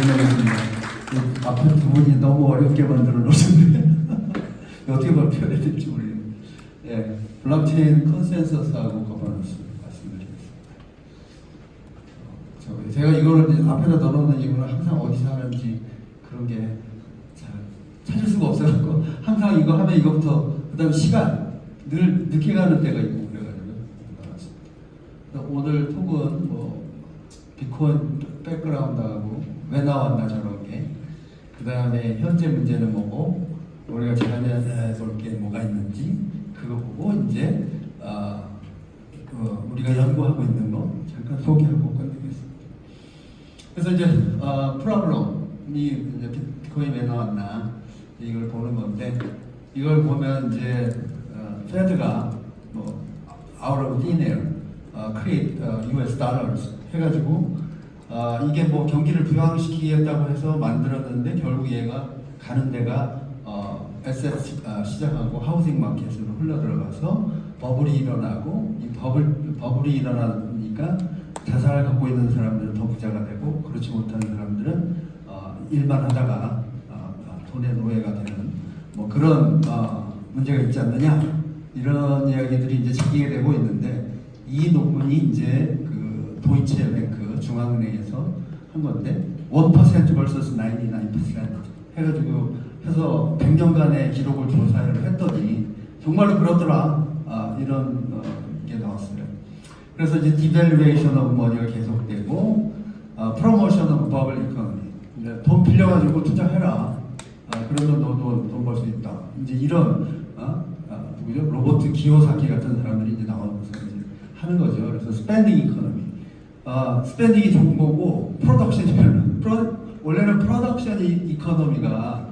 고생하셨습니다. 앞에 두 분이 너무 어렵게 만들어 놓으셨는데 어떻게 발표해야 될지 모르겠네요. 예, 블록체인 컨센서스하고 거버넌스 말씀드리겠습니다. 제가 이거를 이제 앞에다 넣어놓는 이유는 항상 어디서 하는지 그런 게 잘 찾을 수가 없어갖고 항상 이거 하면 이거부터 그다음 시간 늘 늦게 가는 때가 있고 그래가지고 오늘 톡은 뭐 비트코인 백그라운드하고 왜 나왔나 저런 게, 그 다음에 현재 문제는 뭐고 우리가 잘해야 볼 게 뭐가 있는지 그거 보고 이제 우리가 연구하고 있는 거 잠깐 소개하고 끝내겠습니다. 그래서 이제 프로블럼이 이제 비트코인 왜 나왔나 이걸 보는 건데, 이걸 보면 이제 페드가 뭐 out of thin air create US dollars 해가지고 이게 뭐 경기를 부양시키겠다고 해서 만들었는데 결국 얘가 가는 데가 에셋 시장하고 하우징 마켓으로 흘러 들어가서 버블이 일어나고, 이 버블이 일어나니까 자산을 갖고 있는 사람들은 더 부자가 되고 그렇지 못한 사람들은 일만 하다가 돈의 노예가 되는 뭐 그런 문제가 있지 않느냐, 이런 이야기들이 이제 제기가 되고 있는데, 이 논문이 이제 그 도이체뱅크 중앙은행에서 한 건데 1% vs 99% 해가지고 해서 100년간의 기록을 조사를 했더니 정말로 그렇더라. 이런 게 나왔어요. 그래서 이제 devaluation of money가 계속되고 promotion of bubble economy, 돈 빌려가지고 투자해라. 그러면 너도 돈 벌 수 있다. 이제 이런 누구죠? 로버트 기요사키 같은 사람들이 이제 나오면서 이제 하는 거죠. 그래서 spending economy, 스pen딩이 좋은 거고 프로덕션이 별로. 원래는 프로덕션 이코노미가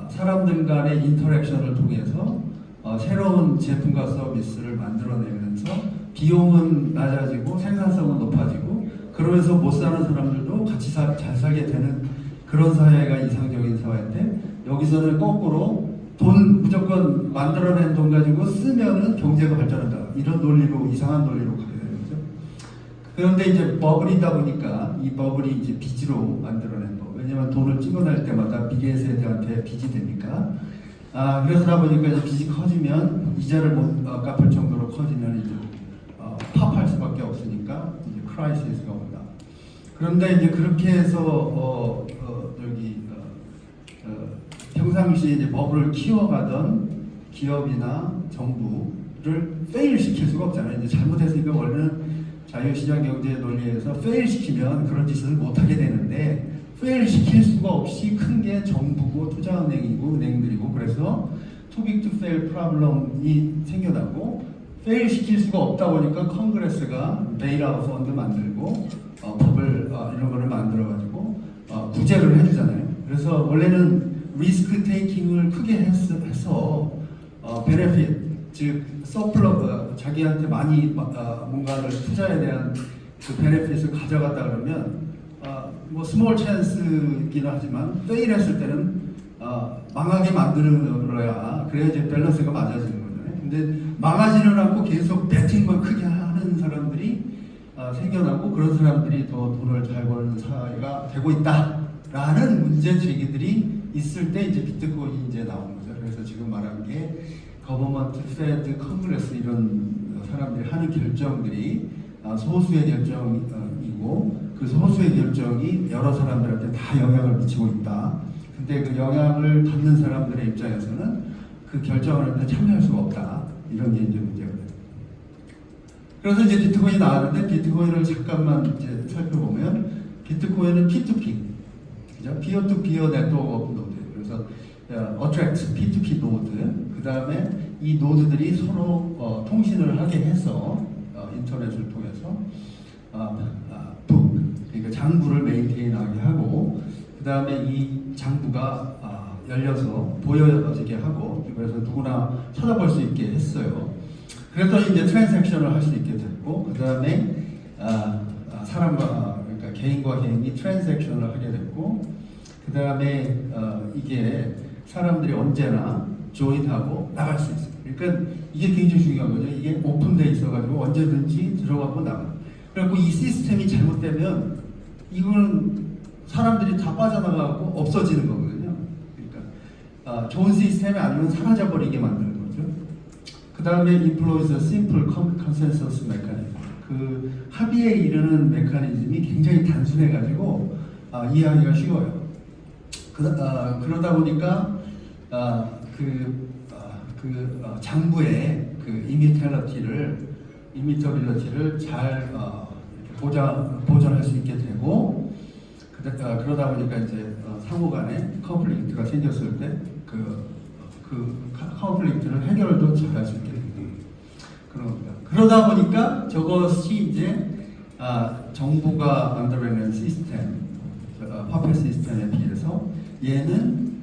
사람들 간의 인터랙션을 통해서 새로운 제품과 서비스를 만들어내면서 비용은 낮아지고 생산성은 높아지고 그러면서 못 사는 사람들도 같이 잘 살게 되는 그런 사회가 이상적인 사회인데, 여기서는 거꾸로 돈 무조건 만들어낸 돈 가지고 쓰면은 경제가 발전한다, 이런 논리로, 이상한 논리로 가게 되는 거죠. 그런데 이제 버블이다 보니까 이 버블이 이제 빚으로 만들어낸 거. 왜냐면 돈을 찍어낼 때마다 미래 세대한테 빚이 되니까. 그러다 보니까 이제 빚이 커지면 이자를 못 갚을 정도로 커지면 이제 팝할 수밖에 없으니까 이제 크라이시스가 온다. 그런데 이제 그렇게 해서 평상시에 이제 버블을 키워가던 기업이나 정부를 페일 시킬 수가 없잖아요. 이제 잘못했으니까 원래는 자유시장 경제 논리에서 페일 시키면 그런 짓을 못하게 되는데, 페일 시킬 수가 없이 큰 게 정부고 투자은행이고 은행들이고, 그래서 too big to fail 프로블럼이 생겨나고, 페일 시킬 수가 없다 보니까 컨그레스가 베일아웃 펀드 만들고 법을 이런 거를 만들어 가지고 구제를 해주잖아요. 그래서 원래는 리스크 테이킹을 크게 해서 베네핏, 즉 서플러, 자기한테 많이 뭔가를 투자에 대한 그 베네핏을 가져갔다 그러면 뭐 스몰 찬스이긴 하지만 페일했을 때는 망하게 만들어야 그래야 이제 밸런스가 맞아지는 거잖아요. 근데 망하지는 않고 계속 배팅만 크게 하는 사람들이 생겨나고, 그런 사람들이 더 돈을 잘 버는 사회가 되고 있다라는 문제 제기들이 있을 때 이제 비트코인이 이제 나온 거죠. 그래서 지금 말한 게 거버먼트, 페드, 컨그레스 이런 사람들이 하는 결정들이 소수의 결정이고, 그 소수의 결정이 여러 사람들한테 다 영향을 미치고 있다. 근데 그 영향을 받는 사람들의 입장에서는 그 결정을 하는데 참여할 수가 없다. 이런 게 이제 문제거든요. 그래서 이제 비트코인이 나왔는데, 비트코인을 잠깐만 이제 살펴보면 비트코인은 P2P, 그죠? Peer to Peer 네트워크 노드. 그래서 attract P2P 노드. 그 다음에 이 노드들이 서로 통신을 하게 해서 인터넷을 통해서 그러니까 장부를 메인테인하게 하고, 그 다음에 이 장부가 열려서 보여지게 하고, 그래서 누구나 찾아볼 수 있게 했어요. 그래서 이제 트랜잭션을 할 수 있게 됐고, 그 다음에 사람과, 그러니까 개인과 개인이 트랜잭션을 하게 됐고, 그 다음에 이게 사람들이 언제나 조인하고 나갈 수 있어요. 그러니까 이게 굉장히 중요한 거죠. 이게 오픈돼 있어가지고 언제든지 들어가고 나가. 그래갖고 이 시스템이 잘못되면 이거는 사람들이 다 빠져나가고 없어지는 거거든요. 그러니까 좋은 시스템이 아니면 사라져버리게 만드는 거죠. 그 다음에 employs a simple consensus mechanism. 그 합의에 이르는 메커니즘이 굉장히 단순해가지고 이해하기가 쉬워요. 그러다 보니까 장부의 그 이미터빌리티를 잘 보존할 수 있게 되고 그러다 보니까 이제 상호간에 컨플릭트가 생겼을 때 그 컨플릭트를 해결도 잘 할 수 있게 되고 그런 겁니다. 그러다 보니까 저것이 이제 정부가 만들어내는 시스템, 화폐 시스템에 비해서 얘는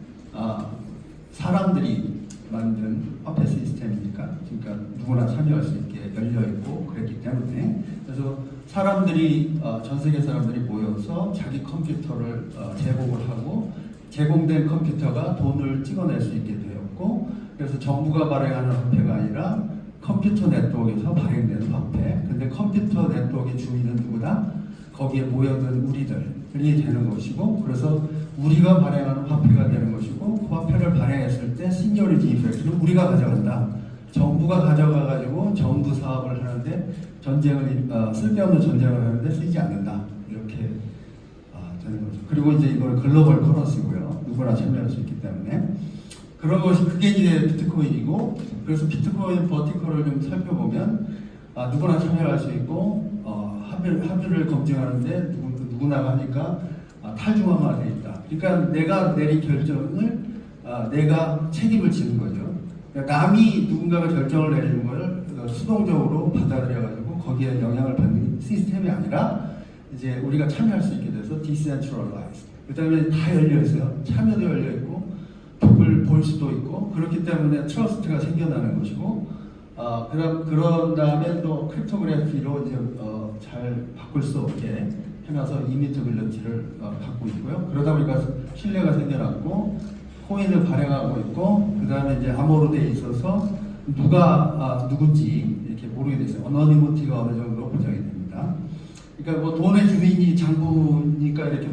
사람들이 만든 화폐 시스템이니까 그러니까 누구나 참여할 수 있게 열려 있고 그랬기 때문에 그래서 사람들이 전 세계 사람들이 모여서 자기 컴퓨터를 제공을 하고 제공된 컴퓨터가 돈을 찍어낼 수 있게 되었고 그래서 정부가 발행하는 화폐가 아니라 컴퓨터 네트워크에서 발행되는 화폐. 근데 컴퓨터 네트워크의 주인은 누구다? 거기에 모여든 우리들이 되는 것이고 그래서 우리가 발행하는 화폐가 되는 것이고 그 화폐를 발행했을 때 시니어리티 이펙트는 우리가 가져간다. 정부가 가져가가지고 정부 사업을 하는데 쓸데없는 전쟁을 하는데 쓰지 않는다. 이렇게 되는 거죠. 그리고 이제 이걸 글로벌 커런시고요. 누구나 참여할 수 있기 때문에 그런 것이 그게 이제 비트코인이고 그래서 비트코인 버티컬을 좀 살펴보면 누구나 참여할 수 있고 합의를 검증하는데 누구나 하니까 탈중앙화되어 있다. 그러니까 내가 내린 결정을 내가 책임을 지는 거죠. 그러니까 남이 누군가가 결정을 내리는 걸 수동적으로 받아들여가지고 거기에 영향을 받는 시스템이 아니라 이제 우리가 참여할 수 있게 돼서 decentralized. 그 다음에 다 열려 있어요. 참여도 열려 있고 벽을 볼 수도 있고 그렇기 때문에 트러스트가 생겨나는 것이고 그런 다음에 또 크립토그래피로 이제 잘 바꿀 수 없게 해놔서 이미터빌리티를 갖고 있고요. 그러다 보니까 신뢰가 생겨났고 코인을 발행하고 있고 그 다음에 이제 암호로돼 있어서 누가 누군지 이렇게 모르게 됐어요. 어너니머티가 어느 정도 보장이 됩니다. 그러니까 뭐 돈의 주인이 장부니까 이렇게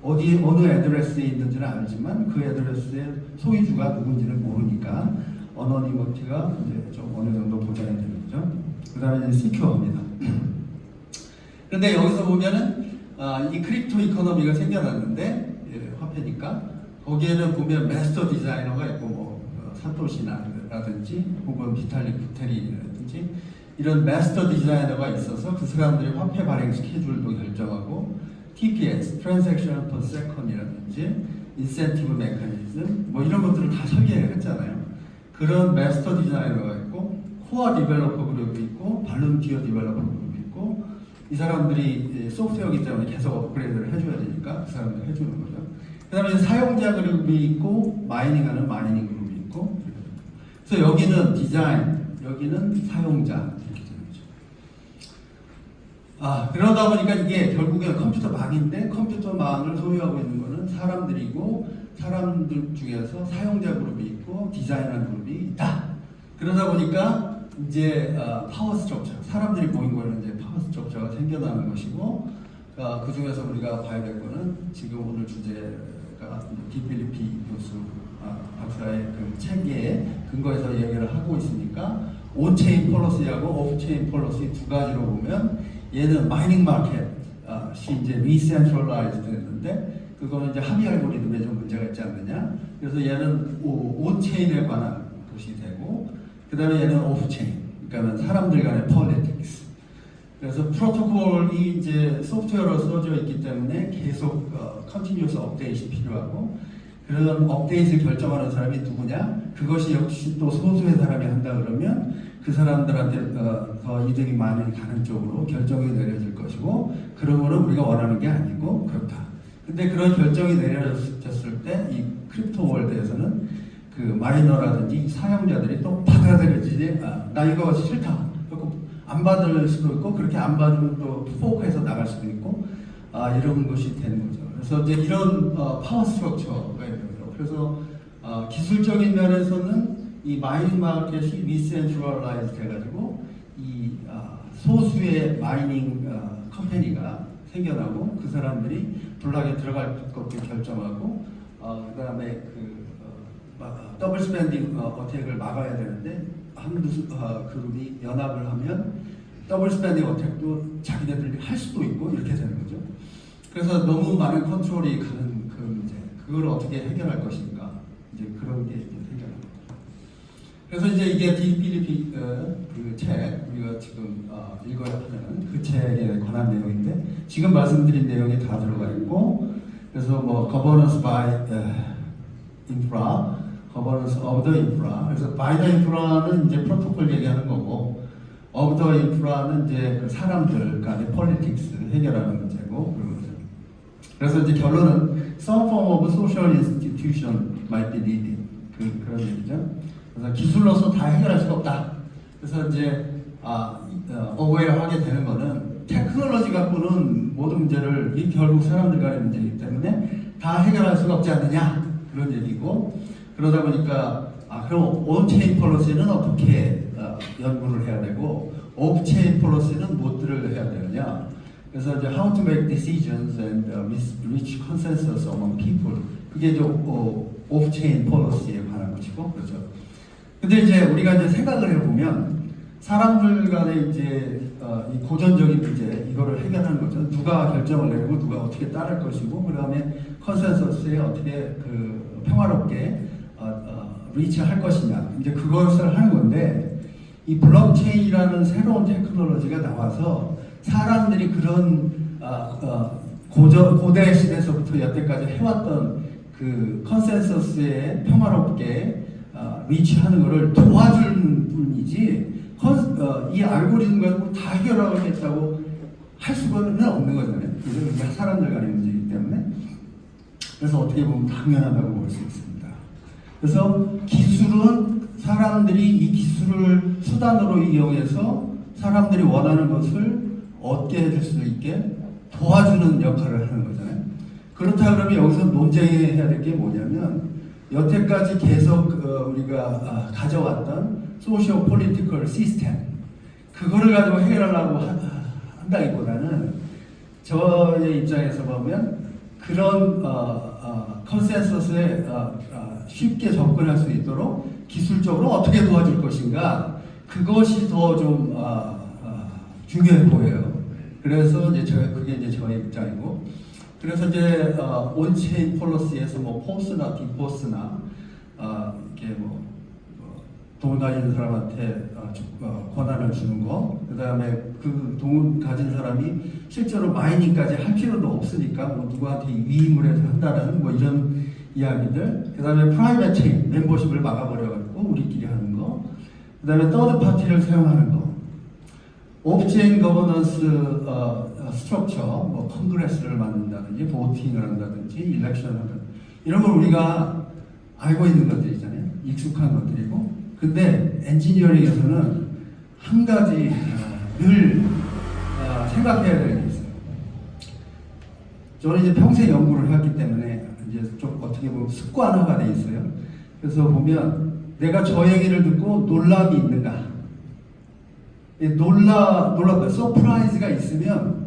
어느 애드레스에 있는지는 알지만 그 애드레스의 소유주가 누군지는 모르니까 어너니머티가 이제 좀 어느 정도 보장이 되는 거죠. 그 다음에 이제 시큐어입니다. 그런데 여기서 보면은 이 크립토 이코노미가 생겨났는데 화폐니까 거기에는 보면 마스터 디자이너가 있고 뭐 사토시나라든지 혹은 비탈릭 부테린이라든지 이런 마스터 디자이너가 있어서 그 사람들이 화폐 발행 스케줄도 결정하고 TPS, Transaction Per Second이라든지 인센티브 메커니즘 뭐 이런 것들을 다 설계를 했잖아요. 그런 마스터 디자이너가 있고 코어 디벨로퍼 그룹이 있고 발룬티어 디벨로퍼 그룹이 있고 이 사람들이 소프트웨어이기 때문에 계속 업그레이드를 해줘야 되니까 그 사람들이 해주는 거죠. 그 다음에 사용자 그룹이 있고 마이닝하는 마이닝 그룹이 있고 그래서 여기는 디자인, 여기는 사용자 이렇게 되는 거죠. 그러다 보니까 이게 결국엔 컴퓨터 망인데 컴퓨터 망을 소유하고 있는 거는 사람들이고 사람들 중에서 사용자 그룹이 있고 디자이너 그룹이 있다. 그러다 보니까 이제 파워 스트럭처, 사람들이 모인 거는 이제 파워 스트럭처가 생겨나는 것이고 그 중에서 우리가 봐야 될 거는 지금 오늘 주제가 디필리피 교수 박사의 그 책에 근거해서 얘기를 하고 있으니까 온체인 폴러시하고 오프체인 폴러시 두 가지로 보면 얘는 마이닝 마켓이 이제 리센트럴라이즈드 했는데 그거는 이제 합의 알고리즘에 좀 문제가 있지 않느냐. 그래서 얘는 온체인에 관한 것이 되고 그 다음에 얘는 오프체인, 그러니까 사람들 간의 폴리틱스. 그래서 프로토콜이 이제 소프트웨어로 써져 있기 때문에 계속 컨티뉴어스 업데이트가 필요하고 그런 업데이트를 결정하는 사람이 누구냐? 그것이 역시 또 소수의 사람이 한다 그러면 그 사람들한테 더 이득이 많이 가는 쪽으로 결정이 내려질 것이고 그런 거는 우리가 원하는 게 아니고 그렇다. 근데 그런 결정이 내려졌을 때 이 크립토 월드에서는 그 마이너라든지 사용자들이 또 받아들여지지 나 이거 싫다. 안 받을 수도 있고 그렇게 안 받으면 또 포크해서 나갈 수도 있고 이런 것이 되는 거죠. 그래서 이제 이런 파워 스트럭처가 있는 거죠. 그래서 기술적인 면에서는 이 마이닝 마켓이 리센트럴라이즈 돼가지고 이 소수의 마이닝 컴퍼니가 생겨나고 그 사람들이 블락에 들어갈 것도 결정하고 그다음에 더블 스pen딩 어택을 막아야 되는데 한두 그룹이 연합을 하면 더블 스pen딩 어택도 자기네들이 할 수도 있고 이렇게 되는 거죠. 그래서 너무 많은 컨트롤이 가는 그 문제, 그걸 어떻게 해결할 것인가, 이제 그런 게 이제 해결합니다. 그래서 이제 이게 DPDP 그 책, 우리가 지금 읽어야 하는 그 책에 관한 내용인데, 지금 말씀드린 내용이 다 들어가 있고, 그래서 뭐 governance by infra, governance of the infra. 그래서 by the infra는 이제 프로토콜 얘기하는 거고, of the infra는 이제 그 사람들 간의 politics 해결하는 문제고 그런 거죠. 그래서 이제 결론은 some form of social institution might be needed. 그런 얘기죠. 그래서 기술로서 다 해결할 수가 없다. 그래서 이제 어웨어하게 되는 거는 테크놀로지 갖고는 모든 문제를 결국 사람들 간의 문제이기 때문에 다 해결할 수가 없지 않느냐, 그런 얘기고, 그러다 보니까 그럼 온체인 폴리시는 어떻게 연구를 해야 되고 오프체인 폴리시는 무엇들을 해야 되느냐. 그래서 이제 how to make decisions and reach consensus among people, 그게 이제 오프체인 폴리시에 관한 것이고, 그렇죠. 근데 이제 우리가 이제 생각을 해보면 사람들 간의 이제 이 고전적인 문제, 이거를 해결하는 거죠. 누가 결정을 내고 누가 어떻게 따를 것이고, 그 다음에 컨센서스에 어떻게 평화롭게 리치할 것이냐, 이제 그것을 하는 건데, 이 블록체인이라는 새로운 테크놀로지가 나와서 사람들이 그런 고대 시대에서부터 여태까지 해왔던 그 컨센서스에 평화롭게 리치하는 것을 도와주는 뿐이지, 이 알고리즘 가지고 다 해결하겠다고 할 수는 없는 거잖아요. 그래서 사람들 간의 문제이기 때문에. 그래서 어떻게 보면 당연하다고 볼 수 있습니다. 그래서 기술은 사람들이 이 기술을 수단으로 이용해서 사람들이 원하는 것을 얻게 해줄 수 있게 도와주는 역할을 하는 거잖아요. 그렇다 그러면 여기서 논쟁해야 될 게 뭐냐면, 여태까지 계속 우리가 가져왔던 소시오 폴리티컬 시스템, 그거를 가지고 해결하려고 한다기보다는 저의 입장에서 보면 그런 컨센서스에 쉽게 접근할 수 있도록 기술적으로 어떻게 도와줄 것인가, 그것이 더 좀 중요해 보여요. 그래서 이제 그게 이제 저의 입장이고, 그래서 이제 온체인 폴리시에서 뭐 포스나 디포스나 이렇게 돈 가진 사람한테 권한을 주는 거, 그 다음에 그 돈 가진 사람이 실제로 마이닝까지 할 필요도 없으니까 뭐 누구한테 위임을 해서 한다는 뭐 이런 이야기들, 그 다음에 프라이빗 체인, 멤버십을 막아버려가지고 우리끼리 하는 거, 그 다음에 서드 파티를 사용하는 거, 옵체인 거버넌스 스트럭처, 뭐 컨그레스를 만든다든지, 보팅을 한다든지, 일렉션을 한다든지, 이런 걸 우리가 알고 있는 것들이잖아요. 익숙한 것들이고. 근데 엔지니어링에서는 한 가지 늘 생각해야 될 게 있어요. 저는 이제 평생 연구를 해왔기 때문에 이제 좀 어떻게 보면 습관화가 돼 있어요. 그래서 보면 내가 저 얘기를 듣고 놀람이 있는가, 서프라이즈가 있으면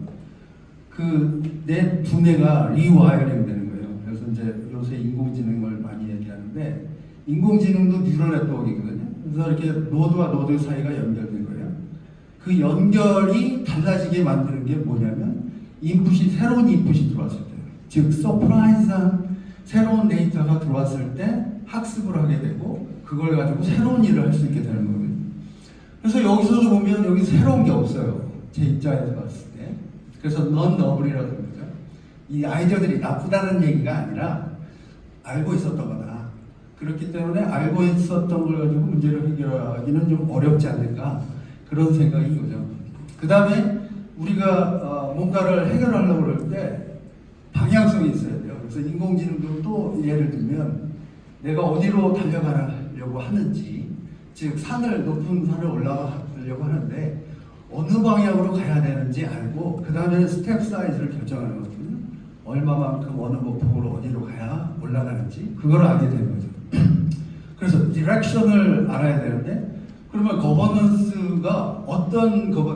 내 두뇌가 리와이어링 되는 거예요. 그래서 이제 요새 인공지능을 많이 얘기하는데, 인공지능도 뉴럴 네트워크이거든요. 그래서 이렇게 노드와 노드 사이가 연결된 거예요. 그 연결이 달라지게 만드는 게 뭐냐면, 새로운 인풋이 들어왔을 때, 즉 서프라이즈한 새로운 데이터가 들어왔을 때 학습을 하게 되고, 그걸 가지고 새로운 일을 할 수 있게 되는 거거든요. 그래서 여기서도 보면 여기 새로운 게 없어요. 제 입장에서 봤을 때. 그래서 non-novel이라고 그러죠. 이 아이디어들이 나쁘다는 얘기가 아니라 알고 있었던 거다. 그렇기 때문에 알고 있었던 걸 가지고 문제를 해결하기는 좀 어렵지 않을까, 그런 생각인 거죠. 그 다음에 우리가 뭔가를 해결하려고 그럴 때 방향성이 있어야 돼요. 그래서 인공지능도 또 예를 들면 내가 어디로 달려가려고 하는지, 즉 높은 산을 올라가려고 하는데 어느 방향으로 가야 되는지 알고, 그 다음에 스텝 사이즈를 결정하는 거거든요. 얼마만큼 어느 폭으로 어디로 가야 올라가는지, 그걸 알게 되는 거죠. 그래서 디렉션을 알아야 되는데, 그러면 거버넌스가 어떤 5분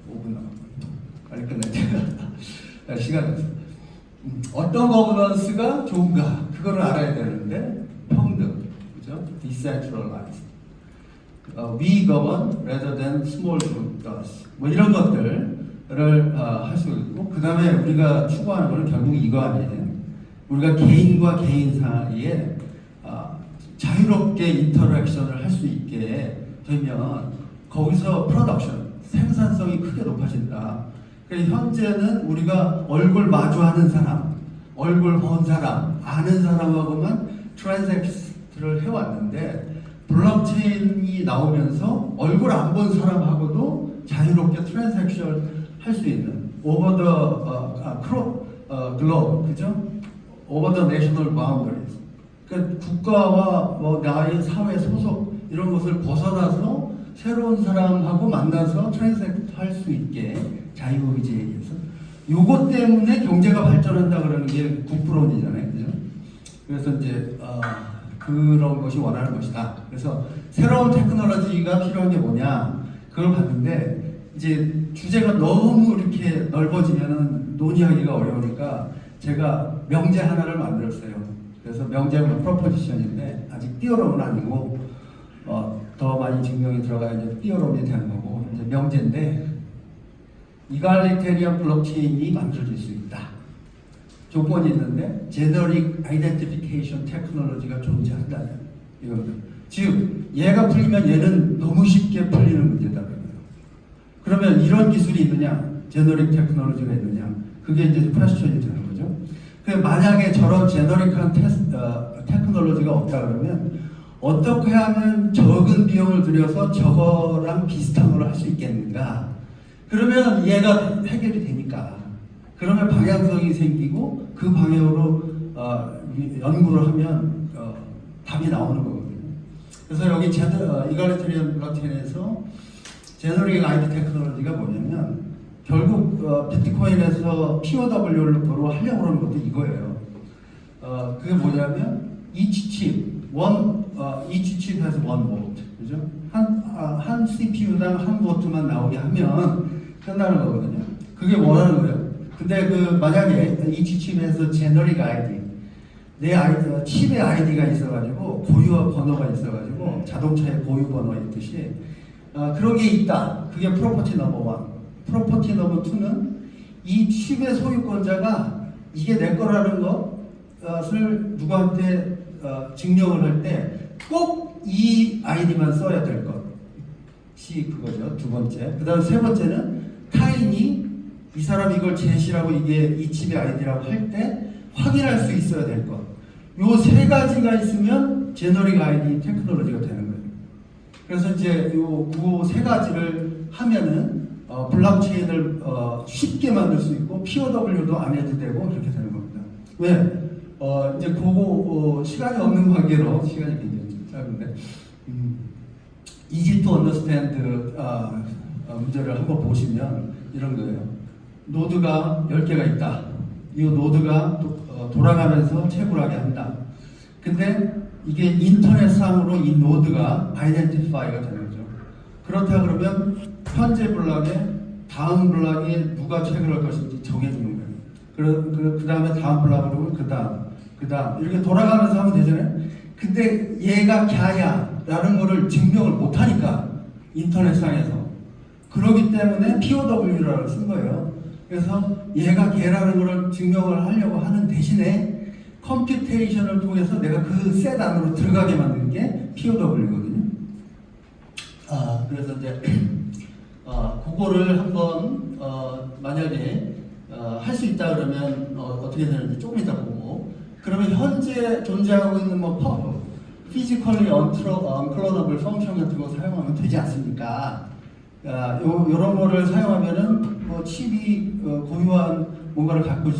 남았습니다. 빨리 끝내자. 시간에서 어떤 거버넌스가 좋은가 그거를 알아야 되는데 평등, 그죠? Decentralized, we govern rather than small group does. 뭐 이런 것들을 할 수 있고 그 다음에 우리가 추구하는 거는 결국 이거 아니에요. 우리가 개인과 개인 사이에 자유롭게 인터랙션을 할 수 있게 되면 거기서 프로덕션, 생산성이 크게 높아진다. 그래서 현재는 우리가 얼굴 마주하는 사람, 얼굴 본 사람, 아는 사람하고만 트랜잭션을 해왔는데 블록체인이 나오면서 얼굴 안 본 사람하고도 자유롭게 트랜잭션 할 수 있는 over the globe, 그죠? over the national boundaries. 그러니까 국가와 뭐 나의 사회 소속 이런 것을 벗어나서 새로운 사람하고 만나서 트랜잭트 할 수 있게 자유의지에 의해서 요것 때문에 경제가 발전한다 그러는 게 국부론이잖아요, 그죠? 그래서 이제 그런 것이 원하는 것이다. 그래서 새로운 테크놀로지가 필요한 게 뭐냐 그걸 봤는데 이제 주제가 너무 이렇게 넓어지면은 논의하기가 어려우니까 제가 명제 하나를 만들었어요. 그래서 명제는 프로포지션인데 아직 띠어럼은 아니고 더 많이 증명이 들어가야 이제 띠어럼이 되는 거고 이제 명제인데 이갈리테리언 블록체인이 만들어질 수 있다. 조건이 있는데 제너릭 아이덴티피케이션 테크놀로지가 존재한다는 이거거든. 즉 얘가 풀리면 얘는 너무 쉽게 풀리는 문제다. 그러면 이런 기술이 있느냐, 제너릭 테크놀로지가 있느냐, 그게 이제 퀘스천이 되는 거죠. 만약에 저런 제너릭한 테크놀로지가 없다 그러면 어떻게 하면 적은 비용을 들여서 저거랑 비슷한 걸 할 수 있겠는가? 그러면 얘가 해결이 되니까. 그러면 방향성이 생기고 그 방향으로 연구를 하면 답이 나오는 거거든요. 그래서 여기 이갈리테리언 블록체인에서 제너릭 아이디 테크놀로지가 뭐냐면 결국 비트코인에서 POW로 하려고 하는 것도 이거예요. 그게 뭐냐면 each chip has one vote, 그죠? 한 CPU당 한 보트만 나오게 하면 끝나는 거거든요. 그게 원하는 거예요. 근데 만약에 each chip에서 제너릭 아이디, 내 칩의 아이디가 있어가지고 고유 번호가 있어가지고 자동차의 고유 번호 있듯이 그런 게 있다. 그게 프로퍼티 넘버 1. 프로퍼티 넘버 2는 이 칩의 소유권자가 이게 내 거라는 것을 누구한테 증명을 할 때 꼭 이 아이디만 써야 될 것이 그거죠. 두 번째. 그 다음 세 번째는 타인이 이 사람이 이걸 제시라고 이게 이 칩의 아이디라고 할 때 확인할 수 있어야 될 것. 요 세 가지가 있으면 제너릭 아이디 테크놀로지가 되는 거예요. 그래서 이제 요 세 가지를 하면은 블록체인을 쉽게 만들 수 있고 POW도 안 해도 되고 이렇게 되는 겁니다. 왜? 이제 그거 시간이 없는 관계로 시간이 굉장히 짧은데 easy to understand 문제를 한번 보시면 이런 거예요. 노드가 10개가 있다. 이 노드가 돌아가면서 채굴하게 한다. 근데 이게 인터넷상으로 이 노드가 아이덴티파이가 되는 거죠. 그렇다 그러면 현재 블록에 다음 블록에 누가 채굴할 것인지 정해주는 거예요. 그 다음에 다음 블록으로 그 다음 이렇게 돌아가면서 하면 되잖아요. 근데 얘가 걔야 라는 거를 증명을 못하니까 인터넷상에서 그러기 때문에 POW라고 쓴 거예요. 그래서 얘가 걔라는 거를 증명을 하려고 하는 대신에 컴퓨테이션을 통해서 내가 그 셋 안으로 들어가게 만드는 게 POW거든요. 그래서 이제 그거를 한번 만약에 할 수 있다 그러면 어떻게 되는지 조금 이따 보고 그러면 현재 존재하고 있는 physically unclonable 펑션 같은 거 사용하면 되지 않습니까? 요런 거를 사용하면은 칩이 고유한 뭔가를 갖고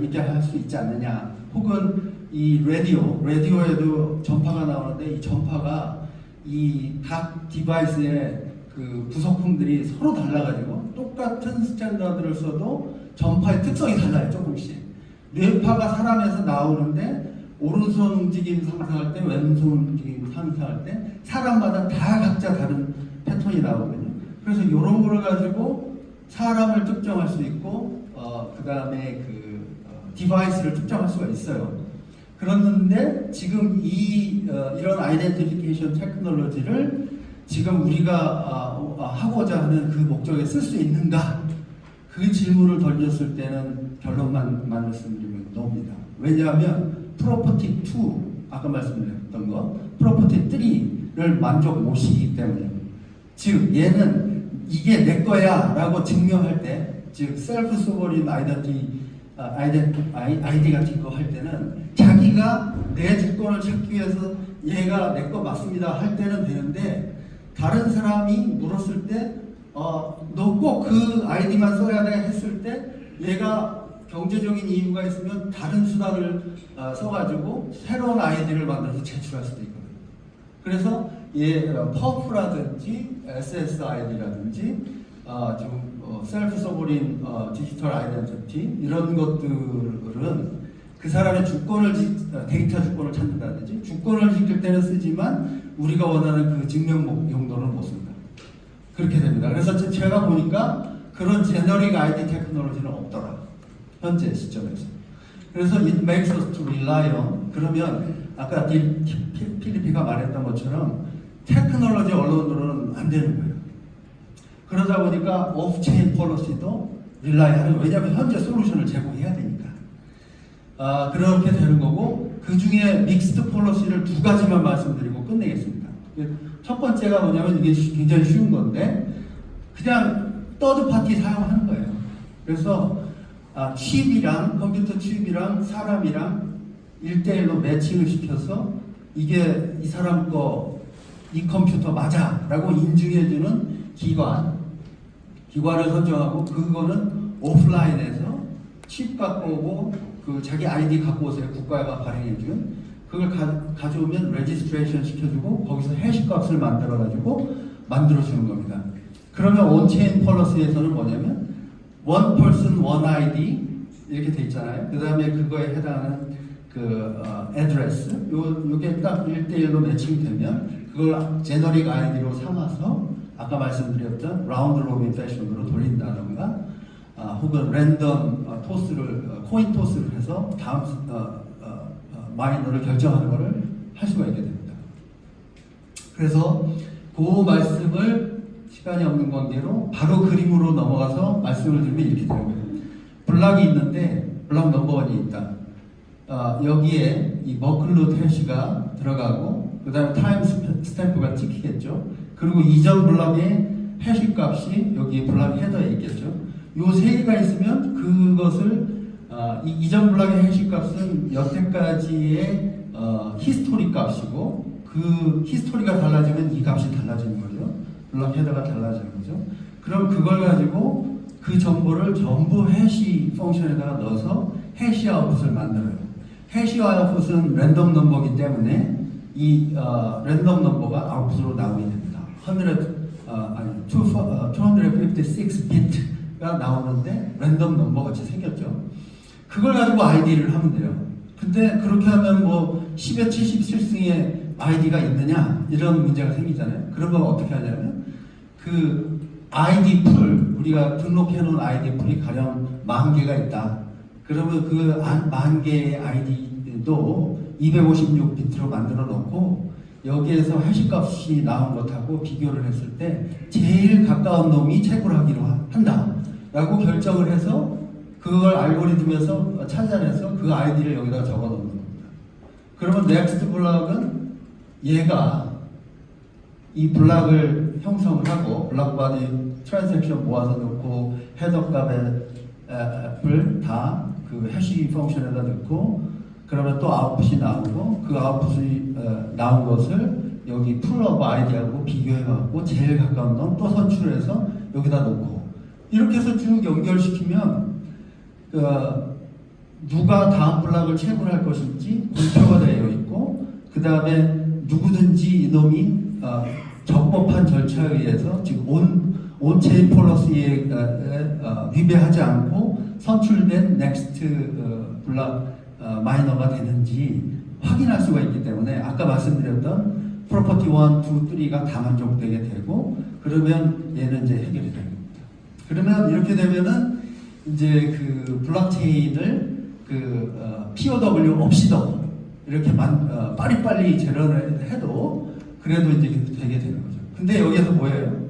있게 할 수 있지 않느냐. 혹은 이 라디오에도 전파가 나오는데 이 전파가 이 각 디바이스의 그 부속품들이 서로 달라가지고 똑같은 스탠다드를 써도 전파의 특성이 달라요. 조금씩. 뇌파가 사람에서 나오는데 오른손 움직임 상상할 때 왼손 움직임 상상할 때 사람마다 다 각자 다른 패턴이 나오거든요. 그래서 이런 거를 가지고 사람을 특정할 수 있고 그 다음에 디바이스를 특정할 수가 있어요. 그런데 지금 이런 아이덴티피케이션 테크놀로지를 지금 우리가 하고자 하는 그 목적에 쓸 수 있는가? 그 질문을 던졌을 때는 결론만 말씀드리면 노입니다. 왜냐하면 프로퍼티 2, 아까 말씀드렸던 거, 프로퍼티 3를 만족 못 시키기 때문에, 즉 얘는 이게 내 거야 라고 증명할 때, 즉 셀프 소버린 아이디 같은 거 할 때는 자기가 내 주권을 찾기 위해서 얘가 내 거 맞습니다 할 때는 되는데, 다른 사람이 물었을 때 너 꼭 그 아이디만 써야 돼 했을 때 얘가 경제적인 이유가 있으면 다른 수단을 써가지고 새로운 아이디를 만들어서 제출할 수도 있거든요. 그래서 퍼프라든지 SSID라든지 셀프 소버린 디지털 아이덴티티 이런 것들은 그 사람의 데이터 주권을 찾는다든지 주권을 지킬 때는 쓰지만 우리가 원하는 그 증명 용도는 못 쓴다. 그렇게 됩니다. 그래서 제가 보니까 그런 제너릭 아이디 테크놀로지는 없더라. 현재 시점에서. 그래서 it makes us to rely on. 그러면 아까 필리피가 말했던 것처럼 테크놀로지 언론으로는 안 되는 거예요. 그러다 보니까 오프체인 폴리시도 릴라이 하는 거예요. 왜냐하면 현재 솔루션을 제공해야 되니까. 그렇게 되는 거고, 그 중에 믹스드 폴리시를 두 가지만 말씀드리고 끝내겠습니다. 첫 번째가 뭐냐면 이게 굉장히 쉬운 건데 그냥 서드 파티 사용하는 거예요. 그래서 칩이랑 컴퓨터 칩이랑 사람이랑 1대1로 매칭을 시켜서 이게 이 사람 거 이 컴퓨터 맞아 라고 인증해주는 기관을 선정하고, 그거는 오프라인에서 칩 갖고 오고 자기 아이디 갖고 오세요. 국가가 발행해준 그걸 가져오면 레지스트레이션 시켜주고 거기서 해시 값을 만들어주는 겁니다. 그러면 온체인 폴리시에서는 뭐냐면 one person, one ID 이렇게 돼 있잖아요. 그 다음에 그거에 해당하는 애드레스 요게 딱 1대1로 매칭되면 그걸 제너릭 아이디로 삼아서 아까 말씀드렸던 라운드 로빈 패션으로 돌린다던가 혹은 랜덤 코인 토스를 해서 다음 마이너를 결정하는 것을 할 수가 있게 됩니다. 그래서 그 말씀을 시간이 없는 관계로 바로 그림으로 넘어가서 말씀을 드리면 이렇게 되는 거예요. 블락이 있는데 블락 넘버원이 있다. 여기에 이 머클루 해시가 들어가고 그 다음에 타임 스탬프가 찍히겠죠. 그리고 이전 블락의 해시 값이 여기 블락 헤더에 있겠죠. 요 세 개가 있으면 그것을 이전 블락의 해시 값은 여태까지의 히스토리 값이고, 그 히스토리가 달라지면 이 값이 달라지는 거죠. 블락 헤더가 달라지는 거죠. 그럼 그걸 가지고 그 정보를 전부 해시 펑션에다가 넣어서 해시 아웃풋을 만들어요. 해시 아웃풋은 랜덤 넘버이기 때문에 이 랜덤 넘버가 아웃풋으로 나오게 됩니다. 256비트가 나오는데 랜덤 넘버 같이 생겼죠. 그걸 가지고 아이디를 하면 돼요. 근데 그렇게 하면 뭐 10에 77승의 아이디가 있느냐 이런 문제가 생기잖아요. 그런 걸 어떻게 하냐면 그 아이디 풀, 우리가 등록해 놓은 아이디 풀이 가령 10,000개가 있다. 그러면 그 10,000개의 아이디도 256비트로 만들어 놓고 여기에서 해시값이 나온 것하고 비교를 했을 때 제일 가까운 놈이 채굴하기로 한다 라고 결정을 해서 그걸 알고리즘에서 찾아내서 그 아이디를 여기다가 적어 놓는 겁니다. 그러면 넥스트 블락은 얘가 이 블락을 형성을 하고 블락 바디 트랜잭션 모아서 넣고 헤더 값을 다 그 해시 펑션에다 넣고, 그러면 또 아웃풋이 나오고 그 아웃풋이 나온 것을 여기 풀업 아이디하고 비교해갖고 제일 가까운 놈 또 선출해서 여기다 놓고 이렇게 해서 쭉 연결시키면 누가 다음 블락을 채굴할 것인지 공표가 되어 있고, 그 다음에 누구든지 이놈이 적법한 절차에 의해서 즉 온체인 폴리시에 위배하지 않고 선출된 넥스트 블락 마이너가 되는지 확인할 수가 있기 때문에 아까 말씀드렸던 프로퍼티 1, 2, 3가 다 만족되게 되고, 그러면 얘는 이제 해결이 됩니다. 그러면 이렇게 되면은 이제 그 블록체인을 POW 없이도 이렇게 빨리빨리 재련을 해도 그래도 이제 되게 되는 거죠. 근데 여기에서 뭐예요?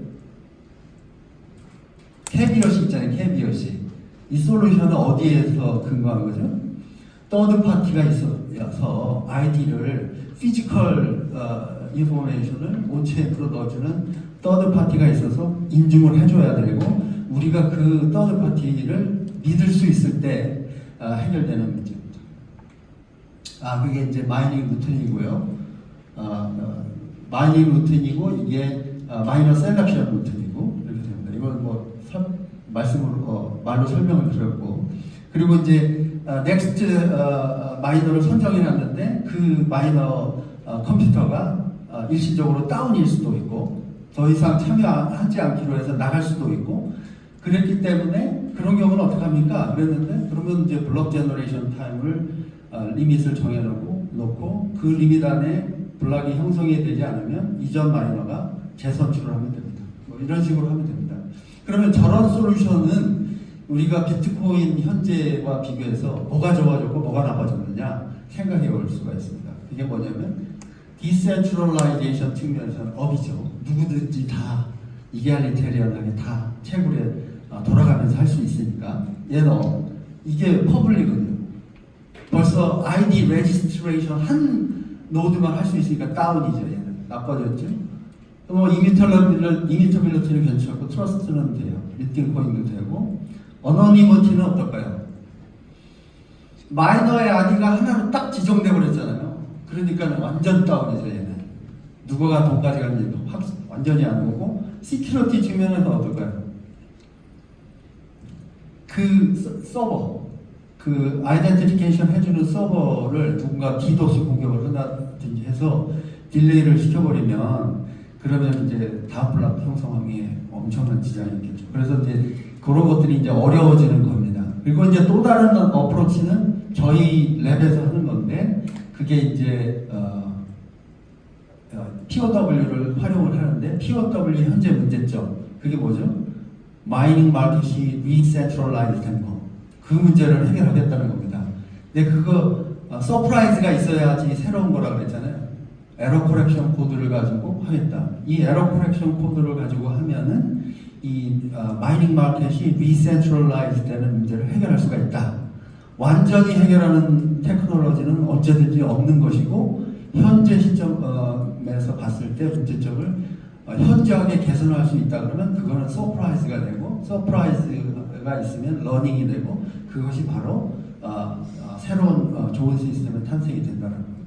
캐비엇이 있잖아요. 캐비엇이. 이 솔루션은 어디에서 근거한 거죠? 서드 파티가 있어서 아이디를 피지컬 인포메이션을 OCHF로 넣어주는 서드 파티가 있어서 인증을 해줘야 되고 우리가 그 서드 파티를 믿을 수 있을 때 해결되는 문제입니다. 그게 이제 마이닝 루틴이고요. 마이닝 루틴이고 이게 마이너 셀렉션 루틴이고 이렇게 됩니다. 이건 뭐 말로 설명을 드렸고 그리고 이제 넥스트 마이너를 선정해놨는데 그 마이너 컴퓨터가 일시적으로 다운일 수도 있고 더 이상 참여하지 않기로 해서 나갈 수도 있고 그랬기 때문에 그런 경우는 어떻게 합니까? 그랬는데 그러면 이제 블록 제너레이션 타임을 리밋을 정해놓고 그 리밋 안에 블록이 형성이 되지 않으면 이전 마이너가 재선출을 하면 됩니다. 뭐 이런 식으로 하면 됩니다. 그러면 저런 솔루션은 우리가 비트코인 현재와 비교해서 뭐가 좋아졌고 뭐가 나빠졌느냐 생각해 볼 수가 있습니다. 그게 뭐냐면 디센트럴라이제이션 측면에서는 업이죠. 누구든지 다 이게알리테리언하게 다 채굴에 돌아가면서 할 수 있으니까 얘는 이게 퍼블릭은요. 벌써 ID 레지스트레이션 한 노드만 할 수 있으니까 다운이죠. 얘는 나빠졌죠. 뭐 이미터빌리티는 괜찮고 트러스트는 돼요. 리팅 코인도 되고 어너니머티는 어떨까요? 마이너의 아이디가 하나로 딱 지정돼 버렸잖아요. 그러니까 완전 다운이죠. 얘는 누구가 돈까지 가는지 완전히 안 오고 시큐리티 측면에서 어떨까요? 그 서버 그 아이덴티피케이션 해주는 서버를 누군가 디도스 공격을 한다든지 해서 딜레이를 시켜버리면 그러면 이제 다음 블록 형성하기에 엄청난 지장이 있겠죠. 그래서 이제 그런 것들이 이제 어려워지는 겁니다. 그리고 이제 또 다른 어프로치는 저희 랩에서 하는 건데 그게 이제 POW를 활용을 하는데 POW 현재 문제점 그게 뭐죠? 마이닝 마켓이 리센트럴라이즈 된 거. 그 문제를 해결하겠다는 겁니다. 근데 그거 서프라이즈가 있어야지 새로운 거라 그랬잖아요. 에러 코렉션 코드를 가지고 하겠다. 이 에러 코렉션 코드를 가지고 하면은 이 마이닝 마켓이 리센트럴라이즈 되는 문제를 해결할 수가 있다. 완전히 해결하는 테크놀로지는 언제든지 없는 것이고 현재 시점에서 봤을 때 문제점을 현저하게 개선할 수 있다 그러면 그거는 서프라이즈가 되고 서프라이즈가 있으면 러닝이 되고 그것이 바로 새로운 좋은 시스템의 탄생이 된다는 겁니다.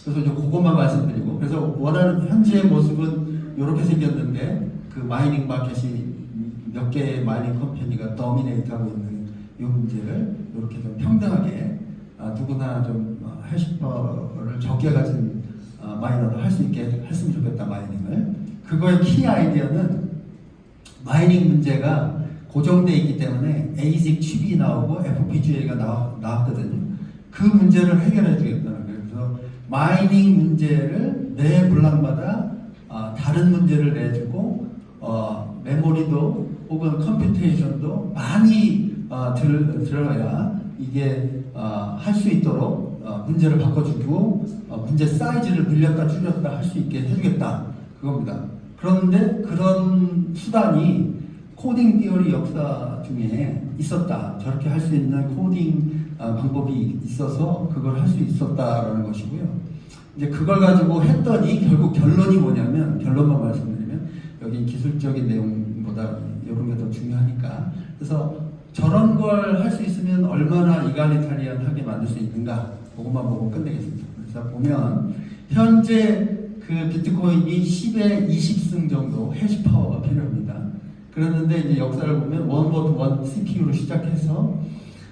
그래서 이제 그것만 말씀드리고 그래서 원하는 현재의 모습은 이렇게 생겼는데 그 마이닝 마켓이 몇 개의 마이닝 컴퍼니가 도미네이트하고 있는 이 문제를 이렇게 좀 평등하게 누구나 좀 해시퍼를 적게 가진 마이너도 할 수 있게 했으면 좋겠다 마이닝을. 그거의 키 아이디어는 마이닝 문제가 고정되어 있기 때문에 ASIC 칩이 나오고 FPGA가 나왔거든요. 그 문제를 해결해 주겠다는 거예요. 그래서 마이닝 문제를 매 블록마다 다른 문제를 내주고 메모리도 혹은 컴퓨테이션도 많이 들어야 이게 할 수 있도록 문제를 바꿔주고 문제 사이즈를 늘렸다 줄였다 할 수 있게 해주겠다 그겁니다. 그런데 그런 수단이 코딩 티어리 역사 중에 있었다. 저렇게 할 수 있는 코딩 방법이 있어서 그걸 할 수 있었다라는 것이고요. 이제 그걸 가지고 했더니 결국 결론이 뭐냐면 결론만 말씀드리면 여기 기술적인 내용보다 이런 게 더 중요하니까 그래서 저런 걸 할 수 있으면 얼마나 이갈리타리안하게 만들 수 있는가 그것만 보고 끝내겠습니다. 그래서 보면 현재 그 비트코인이 10에 20승 정도 해시 파워가 필요합니다. 그런데 이제 역사를 보면 원 CPU로 시작해서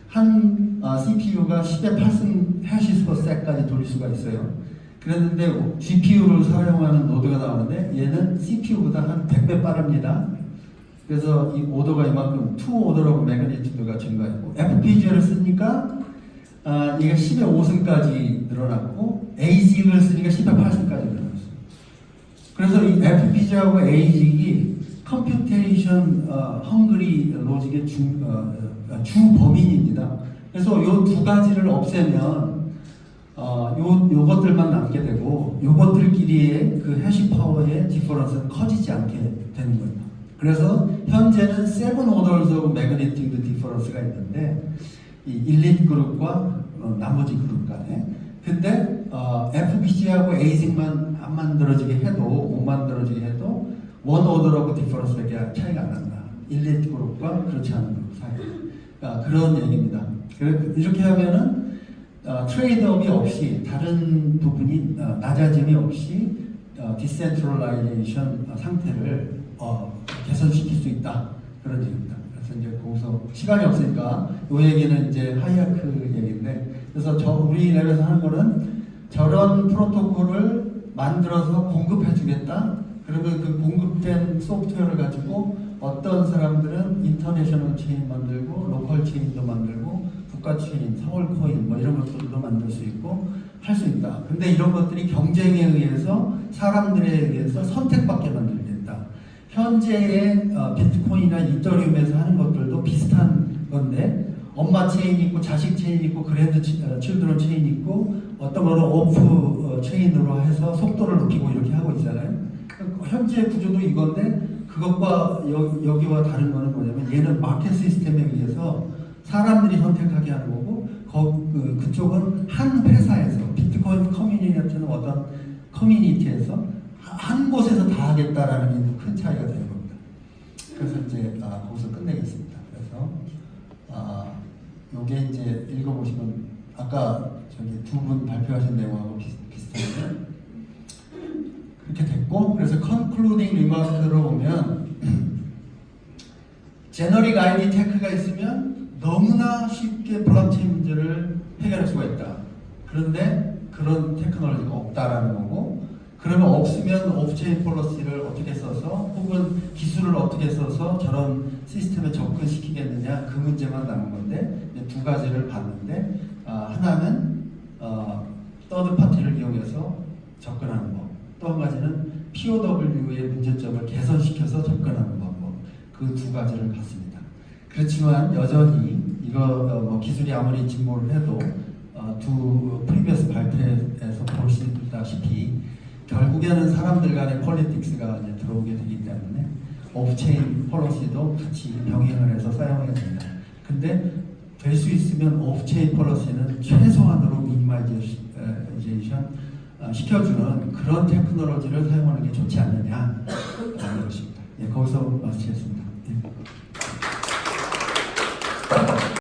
한 CPU가 10에 8승 해시 퍼센트까지 돌릴 수가 있어요. 그랬는데 GPU를 사용하는 노드가 나오는데 얘는 CPU보다 한 100배 빠릅니다. 그래서 이 오더가 이만큼 2 오더라고 매그니튜드가 증가했고 FPGA를 쓰니까 이게 10에 5승까지 늘어났고 ASIC을 쓰니까 10에 8승까지 늘어났어요. 그래서 이 FPGA하고 ASIC이 컴퓨테이션 헝그리 로직의 주 범인입니다. 그래서 이 두 가지를 없애면 요것들만 남게 되고 요것들끼리의 그 해시 파워의 디퍼런스는 커지지 않게 되는 겁니다. 그래서 현재는 세븐 오더스 오브 매그네틱 디퍼런스가 있는데 이 일릿 그룹과 나머지 그룹 간에 근데 FPGA하고 ASIC만 안 만들어지게 해도 못 만들어지게 해도 원 오더라고 디퍼런스밖에 차이가 안 난다. 일릿 그룹과 그렇지 않은 그룹 사이 그런 얘기입니다. 이렇게 하면은 트레이드업이 없이 다른 부분이 낮아짐이 없이 디센트럴라이제이션 상태를 개선시킬 수 있다 그런 얘기입니다. 그래서 이제 거기서 시간이 없으니까 이 얘기는 이제 하이아크 얘기인데 그래서 우리 랩에서 하는 거는 저런 프로토콜을 만들어서 공급해주겠다. 그러면 그 공급된 소프트웨어를 가지고 어떤 사람들은 인터내셔널 체인 만들고 로컬 체인도 만들고 국가 체인, 서울 코인 뭐 이런 것들도 만들 수 있고 할 수 있다. 근데 이런 것들이 경쟁에 의해서 사람들에 의해서 선택받게 만들겠다. 현재의 비트코인이나 이더리움에서 하는 것들도 비슷한 건데 엄마 체인 있고 자식 체인 있고 그랜드 칠드런 체인 있고 어떤 거는 오프 체인으로 해서 속도를 높이고 이렇게 하고 있잖아요. 현재 구조도 이건데 그것과 여기와 다른 거는 뭐냐면 얘는 마켓 시스템에 의해서 사람들이 선택하게 하는 거고 그쪽은 한 회사에서 비트코인 커뮤니티는 어떤 커뮤니티에서 한 곳에서 다 하겠다라는 게 큰 차이가 되는 겁니다. 그래서 이제 거기서 끝내겠습니다. 그래서 요게 이제 읽어보시면 아까 저기 두 분 발표하신 내용하고 비슷한데 그렇게 됐고 그래서 컨클루딩 리마크로 보면 제너릭 아이디 테크가 있으면 너무나 쉽게 블록체인 문제를 해결할 수가 있다. 그런데 그런 테크놀로지가 없다라는 거고 그러면 없으면 오프체인 폴리시를 어떻게 써서 혹은 기술을 어떻게 써서 저런 시스템에 접근시키겠느냐 그 문제만 남은 건데 두 가지를 봤는데 하나는 서드 파티를 이용해서 접근하는 법 또 한 가지는 POW의 문제점을 개선시켜서 접근하는 방법 그 두 가지를 봤습니다. 그렇지만 여전히 이거 뭐 기술이 아무리 진보를 해도 두 프리비어스 발표에서 보시다시피 결국에는 사람들 간의 폴리틱스가 이제 들어오게 되기 때문에 오프체인 폴리시도 같이 병행을 해서 사용해야 된다. 근데 될 수 있으면 오프체인 폴리시는 최소한으로 미니마이제이션 시켜주는 그런 테크놀로지를 사용하는 게 좋지 않느냐 그런 것입니다. 예, 거기서 마치겠습니다. 예.